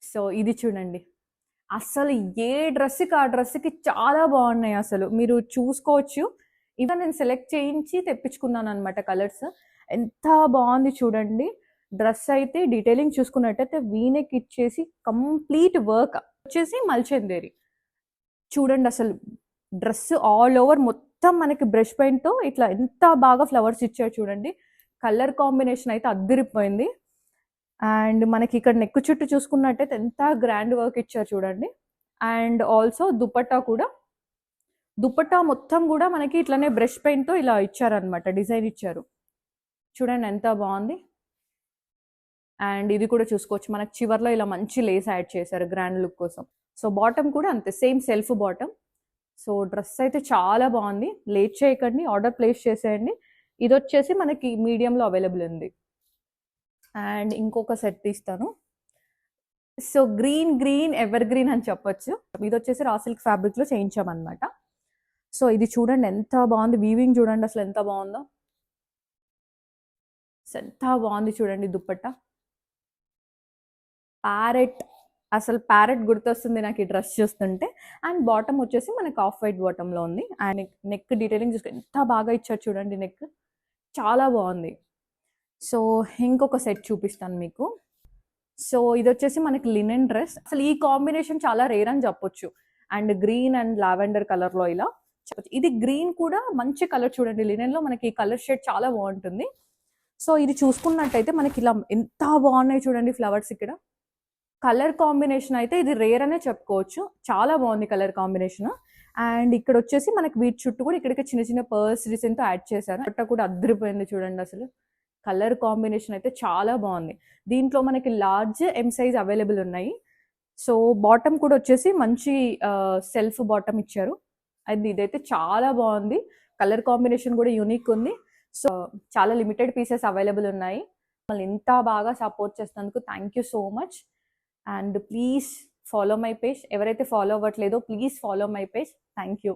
So ఇది చూడండి. అస్సలు ఏ డ్రెస్‌కి ఆ డ్రెస్‌కి చాలా బాగున్నాయి అసలు. మీరు చూసుకోవచ్చు. ఇవన్నీ నేను సెలెక్ట్ చేయించి తెప్పించుకున్నాననమాట కలర్స్. ఎంత బాగుంది చూడండి. డ్రెస్ అయితే డీటెయిలింగ్ చూసుకున్నట్టయితే వీ నెక్ ఇచ్చేసి కంప్లీట్ వర్క్ వచ్చేసి మల్చందేరి. చూడండి అసలు డ్రెస్ ఆల్ ఓవర్ మొత్తం మనకి బ్రష్ పెయింట్‌తో ఇట్లా ఎంత బాగా ఫ్లవర్స్ ఇచ్చారు చూడండి. కలర్ కాంబినేషన్ అయితే అద్దిరిపోయింది. అండ్ మనకి ఇక్కడ నెక్ చుట్టూ చూసుకున్నట్టయితే ఎంత గ్రాండ్ వర్క్ ఇచ్చారు చూడండి. అండ్ ఆల్సో దుపట్టా కూడా, దుపట్టా మొత్తం కూడా మనకి ఇట్లనే బ్రష్ పెయింట్‌తో ఇలా ఇచ్చారనమాట, డిజైన్ ఇచ్చారు. చూడండి ఎంత బాగుంది. అండ్ ఇది కూడా చూసుకోవచ్చు, మనకి చివర్లో ఇలా మంచి లేస్ యాడ్ చేశారు గ్రాండ్ లుక్ కోసం. సో బాటమ్ కూడా అంతే, same self bottom. So dress అయితే చాలా బాగుంది. లేట్ చేయకండి, ఆర్డర్ ప్లేస్ చేసేయండి. ఇది వచ్చేసి మనకి మీడియంలో అవైలబుల్ ఉంది. అండ్ ఇంకొక సెట్ తీస్తాను. సో గ్రీన్ ఎవర్ గ్రీన్ అని చెప్పొచ్చు. ఇది వచ్చేసి రా సిల్క్ ఫ్యాబ్రిక్లో చేయించామన్నమాట. సో ఇది చూడండి ఎంత బాగుంది, వీవింగ్ చూడండి అసలు ఎంత బాగుందో. ఎంత బాగుంది చూడండి దుప్పట్టా. ప్యారెట్, అసలు ప్యారెట్ గుర్తొస్తుంది నాకు ఈ డ్రెస్ చూస్తుంటే. అండ్ బాటమ్ వచ్చేసి మనకి ఆఫ్ వైట్ బాటంలో ఉంది. అండ్ నెక్ డీటెయిలింగ్ చూస్తే ఎంత బాగా ఇచ్చారు చూడండి, నెక్ చాలా బాగుంది. సో ఇంకొక సెట్ చూపిస్తాను మీకు. సో ఇది వచ్చేసి మనకి లినెన్ డ్రెస్. అసలు ఈ కాంబినేషన్ చాలా రేర్ అని చెప్పొచ్చు. అండ్ గ్రీన్ అండ్ లావెండర్ కలర్లో ఇలా చెప్పొచ్చు. ఇది గ్రీన్ కూడా మంచి కలర్ చూడండి, లినెన్లో మనకి కలర్ షేడ్ చాలా బాగుంటుంది. సో ఇది చూసుకున్నట్టయితే మనకి ఇలా ఎంత బాగున్నాయి చూడండి ఫ్లవర్స్. ఇక్కడ కలర్ కాంబినేషన్ అయితే ఇది రేర్ అనే చెప్పుకోవచ్చు, చాలా బాగుంది కలర్ కాంబినేషన్. అండ్ ఇక్కడ వచ్చేసి మనకి వీటి చుట్టూ కూడా ఇక్కడికి చిన్న చిన్న పర్స్ డిజైన్తో యాడ్ చేశారు. అట్ట కూడా అద్దరిపోయింది చూడండి అసలు. కలర్ కాంబినేషన్ అయితే చాలా బాగుంది. దీంట్లో మనకి లార్జ్ ఎం సైజ్ అవైలబుల్ ఉన్నాయి. సో బాటమ్ కూడా వచ్చేసి మంచి సెల్ఫ్ బాటమ్ ఇచ్చారు. అది ఇదైతే చాలా బాగుంది. కలర్ కాంబినేషన్ కూడా యూనిక్ ఉంది. సో చాలా లిమిటెడ్ పీసెస్ అవైలబుల్ ఉన్నాయి. మళ్ళీ ఇంత బాగా సపోర్ట్ చేసినందుకు thank you so much. And please follow my page. ఎవరైతే ఫాలో అవ్వట్లేదో please follow my page. Thank you.